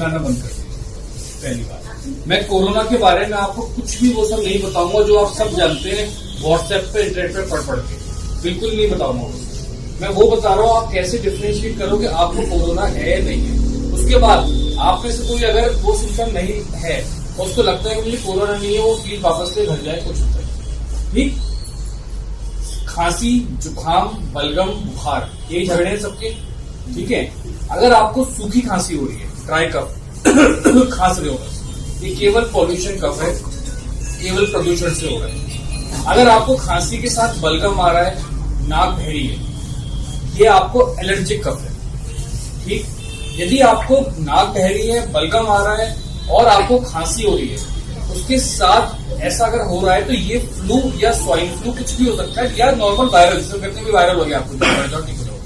मिलाना बंद कर दीजिए। पहली बात, मैं कोरोना के बारे में आपको कुछ भी वो सब नहीं बताऊंगा जो आप सब जानते हैं व्हाट्सएप पे इंटरनेट पे पढ़ के, बिल्कुल नहीं बताऊंगा। मैं वो बता रहा हूँ आप कैसे डिफरेंशिएट करोगे आपको कोरोना है या नहीं है। उसके बाद आप में से कोई अगर वो सिम्टम नहीं है, उसको लगता है कि मुझे कोरोना नहीं है, वो प्लीज वापस से घर जाए, कुछ होता है ठीक। खांसी, जुकाम, बलगम, बुखार, ये झगड़े हैं सबके, ठीक है। अगर आपको सूखी खांसी हो रही है, ड्राई कफ खांस रहे हो, ये केवल पॉल्यूशन कफ है, केवल प्रदूषण से हो रहा है। अगर आपको खांसी के साथ बलगम आ रहा है, नाक बहरी है, ये आपको एलर्जिक कफ है, ठीक। यदि आपको नाक बहरी है, बलगम आ रहा है और आपको खांसी हो रही है, उसके साथ ऐसा अगर हो रहा है तो ये फ्लू या स्वाइन फ्लू कुछ भी हो सकता है, या नॉर्मल वायरल, जिसे कहते हैं भी वायरल हो गया आपको, ठीक हो,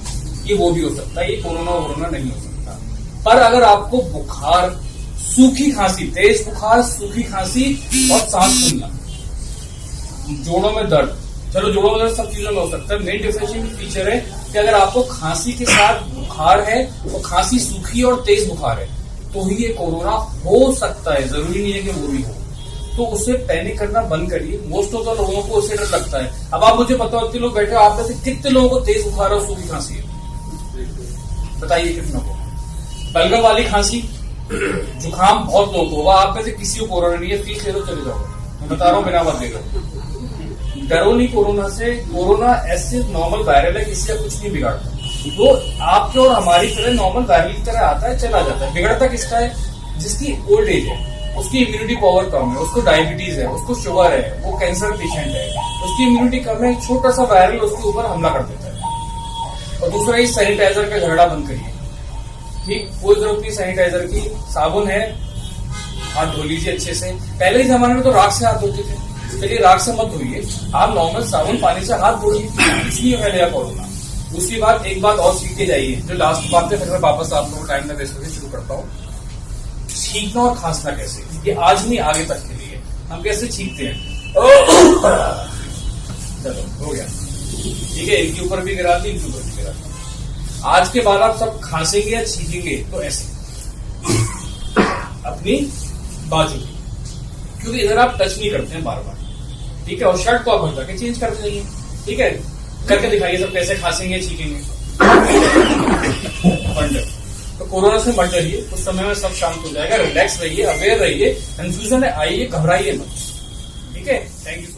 ये वो भी हो सकता है, ये कोरोना नहीं हो सकता। पर अगर आपको बुखार, सूखी खांसी, तेज बुखार, सूखी खांसी और सांस फूलना, जोड़ों में दर्द, चलो जोड़ों में दर्द सब चीजों में हो सकता है। मेन डिफरेंशिएटिंग फीचर है कि अगर आपको खांसी के साथ बुखार है और खांसी सूखी और तेज बुखार है तो ही ये कोरोना हो सकता है, जरूरी नहीं है कि वो भी हो। तो उससे पैनिक करना बंद करिए। मोस्ट ऑफ द लोगों को उससे डर लगता है। अब आप मुझे बताओ, इतने लोग बैठे हो, आप में से कितने लोगों को तेज बुखार और सूखी खांसी है? बताइए कितनों को? बलगम वाली खांसी, जुकाम बहुत लोगों को होगा, आप में से किसी को कोरोना नहीं है, फीस ले लो चले जाओ। मैं बता रहा हूँ, बिना बात देगा, डरो नहीं कोरोना से। कोरोना ऐसे नॉर्मल वायरल है, किसी का कुछ नहीं बिगाड़ता। वो आपके और हमारी तरह नॉर्मल वायरल की तरह आता है, चला जाता है। बिगड़ता किसका है? जिसकी ओल्ड एज है, उसकी इम्यूनिटी पावर कम है, उसको डायबिटीज है, उसको शुगर है, वो कैंसर पेशेंट है, उसकी इम्यूनिटी कम है, छोटा सा वायरल उसके ऊपर हमला कर देता है। और दूसरा, इस सैनिटाइजर का झगड़ा बंद करिए, ठीक। कोई जरूरत नहीं सैनिटाइजर की, साबुन है, हाथ धो लीजिए अच्छे से। पहले के जमाने में तो राख से हाथ धोते थे, चलिए राख से मत धोइए, आप नॉर्मल साबुन पानी से हाथ धोइए, इसलिए फैलेगा कोरोना। दूसरी बात, एक बात और सीख के जाइए, जो लास्ट बात है, फिर मैं वापस आप लोगों को टाइम में वेस्ट करके शुरू करता हूँ। छींकना और खांसना कैसे, ये आज नहीं आगे तक के लिए। हम कैसे छींकते हैं, चलो हो गया, ठीक है, इनके ऊपर भी गिरा दी, इनके ऊपर भी गिरा दी। आज के बाद आप सब खांसेंगे या छींकेंगे तो ऐसे अपनी बाजू, क्योंकि इधर आप टच नहीं करते हैं बार बार, ठीक है। और शर्ट को आप हटा के चेंज करते जाइए, ठीक है। करके दिखाइए सब कैसे खांसेंगे छींकेंगे। तो कोरोना से मत डरिए, उस समय में सब शांत हो जाएगा। रिलैक्स रहिए, अवेयर रहिए, कंफ्यूजन है आइए, घबराइए मत, ठीक है। Thank you.